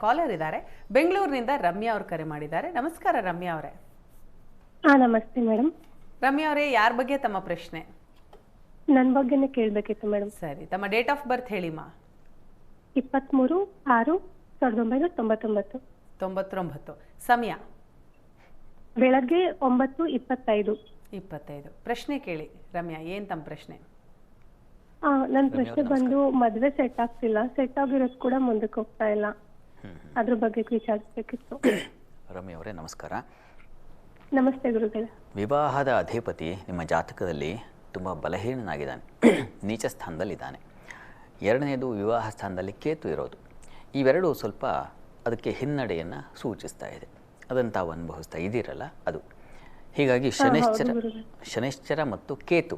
Collar ಇದ್ದಾರೆ ಬೆಂಗಳೂರಿನಿಂದ ರಮ್ಯಾ ಅವರು ಕರೆ ಮಾಡಿದ್ದಾರೆ. ನಮಸ್ಕಾರ ರಮ್ಯಾ ಅವರೇ. ನಮಸ್ತೆ ಮೇಡಮ್. ರಮ್ಯಾ ಅವರೇ, ಯಾರ ಬಗ್ಗೆ ತಮ್ಮ ಪ್ರಶ್ನೆ? ನನ್ನ ಬಗ್ಗೆನೇ ಕೇಳಬೇಕಿತ್ತು ಮೇಡಮ್. ಸರಿ, ತಮ್ಮ ಡೇಟ್ ಆಫ್ ಬರ್ತ್ ಹೇಳಿಮಾ. 23/6/1999. 99. ಸಮಯ ಬೆಳಗ್ಗೆ 9:25. ಪ್ರಶ್ನೆ ಕೇಳಿ ರಮ್ಯಾ, ಏನ್ ತಮ್ಮ ಪ್ರಶ್ನೆ? ನನ್ನ ಪ್ರಶ್ನೆ ಬಂದು ಮದ್ವೆ ಸೆಟ್ ಆಗ್ತಿಲ್ಲ, ಸೆಟ್ ಆಗಿರೋದು ಕೂಡ ಮುಂದಕ್ಕೆ ಹೋಗ್ತಾ ಇಲ್ಲ, ಅದ್ರ ಬಗ್ಗೆ ವಿಚಾರಿಸಬೇಕಿತ್ತು. ರಮ್ಯಾ ಅವರೇ ನಮಸ್ಕಾರ. ನಮಸ್ತೆ ಗುರುಗಳೇ. ವಿವಾಹದ ಅಧಿಪತಿ ನಿಮ್ಮ ಜಾತಕದಲ್ಲಿ ತುಂಬ ಬಲಹೀನನಾಗಿದ್ದಾನೆ, ನೀಚ ಸ್ಥಾನದಲ್ಲಿದ್ದಾನೆ. ಎರಡನೇದು ವಿವಾಹ ಸ್ಥಾನದಲ್ಲಿ ಕೇತು ಇರೋದು. ಇವೆರಡು ಸ್ವಲ್ಪ ಅದಕ್ಕೆ ಹಿನ್ನಡೆಯನ್ನು ಸೂಚಿಸ್ತಾ ಇದೆ. ಅದನ್ನು ತಾವು ಅನುಭವಿಸ್ತಾ ಇದ್ದೀರಲ್ಲ ಅದು. ಹೀಗಾಗಿ ಶನೈಶ್ಚರ ಮತ್ತು ಕೇತು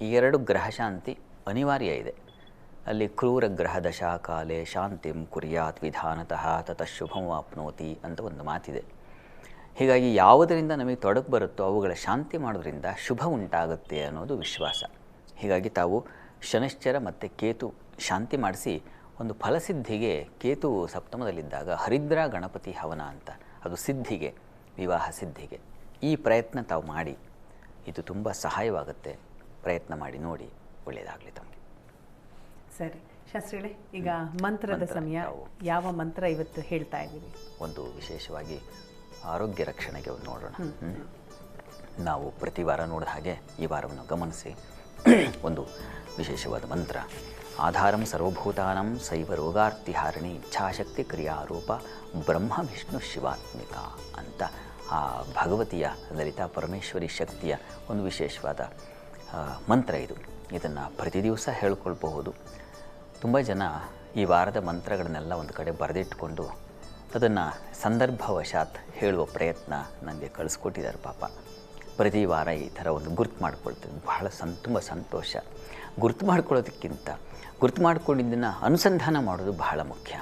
ಈ ಎರಡು ಗ್ರಹ ಶಾಂತಿ ಅನಿವಾರ್ಯ ಇದೆ. ಅಲ್ಲಿ ಕ್ರೂರ ಗ್ರಹ ದಶಾಕಾಲೆ ಶಾಂತಿಂ ಕುರ್ಯಾತ್ ವಿಧಾನತಃ ತತಃ ಶುಭಂ ಆಪ್ನೋತಿ ಅಂತ ಒಂದು ಮಾತಿದೆ. ಹೀಗಾಗಿ ಯಾವುದರಿಂದ ನಮಗೆ ತೊಡಕು ಬರುತ್ತೋ ಅವುಗಳ ಶಾಂತಿ ಮಾಡೋದ್ರಿಂದ ಶುಭ ಉಂಟಾಗುತ್ತೆ ಅನ್ನೋದು ವಿಶ್ವಾಸ. ಹೀಗಾಗಿ ತಾವು ಶನೈಶ್ಚರ ಮತ್ತು ಕೇತು ಶಾಂತಿ ಮಾಡಿಸಿ ಒಂದು ಫಲಸಿದ್ಧಿಗೆ, ಕೇತು ಸಪ್ತಮದಲ್ಲಿದ್ದಾಗ ಹರಿದ್ರಾ ಗಣಪತಿ ಹವನ ಅಂತ, ಅದು ಸಿದ್ಧಿಗೆ, ವಿವಾಹ ಸಿದ್ಧಿಗೆ ಈ ಪ್ರಯತ್ನ ತಾವು ಮಾಡಿ. ಇದು ತುಂಬ ಸಹಾಯವಾಗುತ್ತೆ. ಪ್ರಯತ್ನ ಮಾಡಿ ನೋಡಿ, ಒಳ್ಳೆಯದಾಗಲಿ ತಮಗೆ. ಸರಿ ಶಾಸ್ತ್ರಿಗಳೇ, ಈಗ ಮಂತ್ರದ ಸಮಯ. ಯಾವ ಮಂತ್ರ ಇವತ್ತು ಹೇಳ್ತಾ ಇದ್ದೀವಿ? ಒಂದು ವಿಶೇಷವಾಗಿ ಆರೋಗ್ಯ ರಕ್ಷಣೆಗೆ ನೋಡೋಣ. ನಾವು ಪ್ರತಿ ವಾರ ನೋಡಿದ ಹಾಗೆ ಈ ವಾರವನ್ನು ಗಮನಿಸಿ. ಒಂದು ವಿಶೇಷವಾದ ಮಂತ್ರ. ಆಧಾರಂ ಸರ್ವಭೂತಾನಂ ಸೈವ ರೋಗಾರ್ತಿಹಾರಿಣಿ ಇಚ್ಛಾಶಕ್ತಿ ಕ್ರಿಯಾರೂಪ ಬ್ರಹ್ಮ ವಿಷ್ಣು ಶಿವಾತ್ಮಿಕ ಅಂತ ಆ ಭಗವತಿಯ ಲಲಿತಾ ಪರಮೇಶ್ವರಿ ಶಕ್ತಿಯ ಒಂದು ವಿಶೇಷವಾದ ಮಂತ್ರ ಇದು. ಇದನ್ನು ಪ್ರತಿ ದಿವಸ ಹೇಳ್ಕೊಳ್ಬಹುದು. ತುಂಬ ಜನ ಈ ವಾರದ ಮಂತ್ರಗಳನ್ನೆಲ್ಲ ಒಂದು ಕಡೆ ಬರೆದಿಟ್ಕೊಂಡು ಅದನ್ನು ಸಂದರ್ಭವಶಾತ್ ಹೇಳುವ ಪ್ರಯತ್ನ ನನಗೆ ಕಳಿಸ್ಕೊಟ್ಟಿದ್ದಾರೆ ಪಾಪ. ಪ್ರತಿ ವಾರ ಈ ಥರ ಒಂದು ಗುರ್ತು ಮಾಡ್ಕೊಳ್ತೀನಿ. ಬಹಳ ತುಂಬ ಸಂತೋಷ. ಗುರ್ತು ಮಾಡ್ಕೊಳ್ಳೋದಕ್ಕಿಂತ ಗುರ್ತು ಮಾಡ್ಕೊಂಡಿದ್ದನ್ನು ಅನುಸಂಧಾನ ಮಾಡೋದು ಬಹಳ ಮುಖ್ಯ.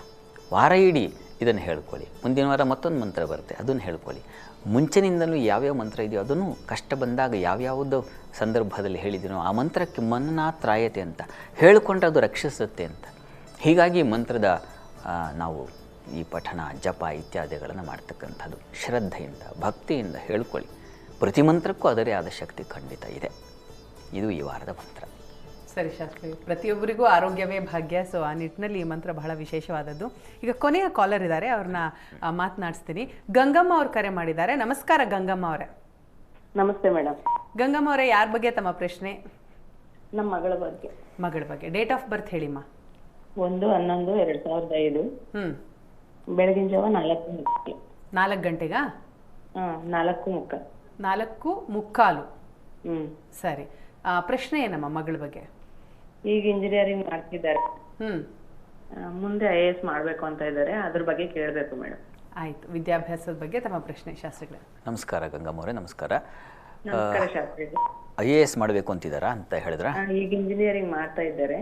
ವಾರ ಇಡೀ ಇದನ್ನು ಹೇಳ್ಕೊಳ್ಳಿ. ಮುಂದಿನ ವಾರ ಮತ್ತೊಂದು ಮಂತ್ರ ಬರುತ್ತೆ, ಅದನ್ನು ಹೇಳ್ಕೊಳ್ಳಿ. ಮುಂಚಿನಿಂದಲೂ ಯಾವ್ಯಾವ ಮಂತ್ರ ಇದೆಯೋ ಅದನ್ನು ಕಷ್ಟ ಬಂದಾಗ ಯಾವ್ಯಾವುದೋ ಸಂದರ್ಭದಲ್ಲಿ ಹೇಳಿದ್ದೀನೋ ಆ ಮಂತ್ರಕ್ಕೆ ಮನ್ನನಾತ್ರಾಯತೆ ಅಂತ ಹೇಳಿಕೊಂಡ್ರೆ ಅದು ರಕ್ಷಿಸುತ್ತೆ ಅಂತ. ಹೀಗಾಗಿ ಮಂತ್ರದ ನಾವು ಈ ಪಠಣ ಜಪ ಇತ್ಯಾದಿಗಳನ್ನು ಮಾಡ್ತಕ್ಕಂಥದ್ದು ಶ್ರದ್ಧೆಯಿಂದ ಭಕ್ತಿಯಿಂದ ಹೇಳ್ಕೊಳ್ಳಿ. ಪ್ರತಿ ಮಂತ್ರಕ್ಕೂ ಅದರೇ ಆದ ಶಕ್ತಿ ಖಂಡಿತ ಇದೆ. ಇದು ಈ ವಾರದ ಮಂತ್ರ. ಸರಿ ಶಾಸ್ತ್ರಿ, ಪ್ರತಿಯೊಬ್ಬರಿಗೂ ಆರೋಗ್ಯವೇ ಭಾಗ್ಯ. ಸೊ ಆ ನಿಟ್ಟಿನಲ್ಲಿ ಈ ಮಂತ್ರ ಬಹಳ ವಿಶೇಷವಾದದ್ದು. ಈಗ ಕೊನೆಯ ಕಾಲರ್ ಇದ್ದಾರೆ, ಅವ್ರನ್ನ ಮಾತನಾಡಿಸ್ತೀನಿ. ಗಂಗಮ್ಮ ಅವ್ರು ಕರೆ ಮಾಡಿದ್ದಾರೆ. ನಮಸ್ಕಾರ ಗಂಗಮ್ಮ ಅವರೇ. ನಮಸ್ತೆ ಮೇಡಮ್. ಗಂಗಮ್ಮ ಅವರೇ, ಯಾರ ಬಗ್ಗೆ ತಮ್ಮ ಪ್ರಶ್ನೆ? ನಮ್ಮ ಮಗಳ ಬಗ್ಗೆ. ಮಗಳ ಬಗ್ಗೆ. ಡೇಟ್ ಆಫ್ ಬರ್ತ್ ಹೇಳಿಮ್ಮ. 1/11/2005. ಬೆಳಗಿನ ಜಾವ 4 ಗಂಟೆಗಾ? 4:30. 4:45. ಸರಿ, ಪ್ರಶ್ನೆ ಏನಮ್ಮ ಮಗಳ ಬಗ್ಗೆ? ಈಗ ಇಂಜಿನಿಯರಿಂಗ್ ಮಾಡ್ತಿದ್ದಾರೆ, ಮುಂದೆ IAS ಮಾಡ್ಬೇಕು ಅಂತ ಇದ್ದಾರೆ, ಅದ್ರ ಬಗ್ಗೆ ಕೇಳಬೇಕು ಮೇಡಮ್. ಆಯ್ತು, ವಿದ್ಯಾಭ್ಯಾಸದ ಬಗ್ಗೆ ತಮ್ಮ ಪ್ರಶ್ನೆ ಶಾಸ್ತ್ರಿಗಳೇ. ನಮಸ್ಕಾರ ಗಂಗಮ್ಮ ಅವರೇ. ನಮಸ್ಕಾರ. ನಮಸ್ಕಾರ ಶಾಸ್ತ್ರಿಗಳು. IAS ಮಾಡಬೇಕು ಅಂತಿದ್ದಾರಾ ಅಂತ ಹೇಳಿದ್ರ? ಈಗ ಇಂಜಿನಿಯರಿಂಗ್ ಮಾಡ್ತಾ ಇದ್ದಾರೆ.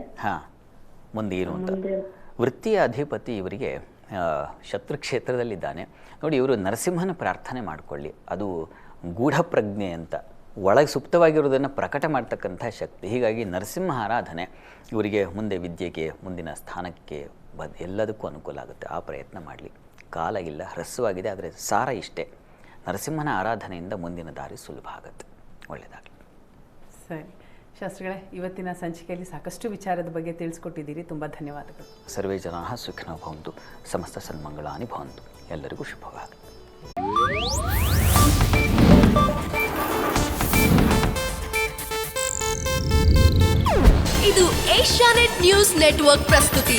ಮುಂದೆ ಏನು ಅಂತ. ವೃತ್ತಿಯ ಅಧಿಪತಿ ಇವರಿಗೆ ಶತ್ರು ಕ್ಷೇತ್ರದಲ್ಲಿದ್ದಾನೆ ನೋಡಿ. ಇವರು ನರಸಿಂಹನ ಪ್ರಾರ್ಥನೆ ಮಾಡಿಕೊಳ್ಳಿ. ಅದು ಗೂಢ ಪ್ರಜ್ಞೆ ಅಂತ, ಒಳಗೆ ಸುಪ್ತವಾಗಿರೋದನ್ನು ಪ್ರಕಟ ಮಾಡ್ತಕ್ಕಂಥ ಶಕ್ತಿ. ಹೀಗಾಗಿ ನರಸಿಂಹ ಆರಾಧನೆ ಇವರಿಗೆ ಮುಂದೆ ವಿದ್ಯೆಗೆ, ಮುಂದಿನ ಸ್ಥಾನಕ್ಕೆ ಎಲ್ಲದಕ್ಕೂ ಅನುಕೂಲ ಆಗುತ್ತೆ. ಆ ಪ್ರಯತ್ನ ಮಾಡಲಿ. ಕಾಲ ಇಲ್ಲ, ಹ್ರಸ್ವವಾಗಿದೆ, ಆದರೆ ಸಾರ ಇಷ್ಟೇ. ನರಸಿಂಹನ ಆರಾಧನೆಯಿಂದ ಮುಂದಿನ ದಾರಿ ಸುಲಭ ಆಗುತ್ತೆ. ಒಳ್ಳೆಯದಾಗಲಿ. ಸರಿ ಶಾಸ್ತ್ರಿಗಳೇ, ಇವತ್ತಿನ ಸಂಚಿಕೆಯಲ್ಲಿ ಸಾಕಷ್ಟು ವಿಚಾರದ ಬಗ್ಗೆ ತಿಳಿಸ್ಕೊಟ್ಟಿದ್ದೀರಿ. ತುಂಬ ಧನ್ಯವಾದಗಳು. ಸರ್ವೇ ಜನಾಃ ಸುಖಿನೋ ಭವಂತು, ಸಮಸ್ತ ಸನ್ಮಂಗಳಾನಿ ಭವಂತು. ಎಲ್ಲರಿಗೂ ಶುಭವಾಗಲಿ. ಇದು ಏಷ್ಯಾನೆಟ್ ನ್ಯೂಸ್ ನೆಟ್ವರ್ಕ್ ಪ್ರಸ್ತುತಿ.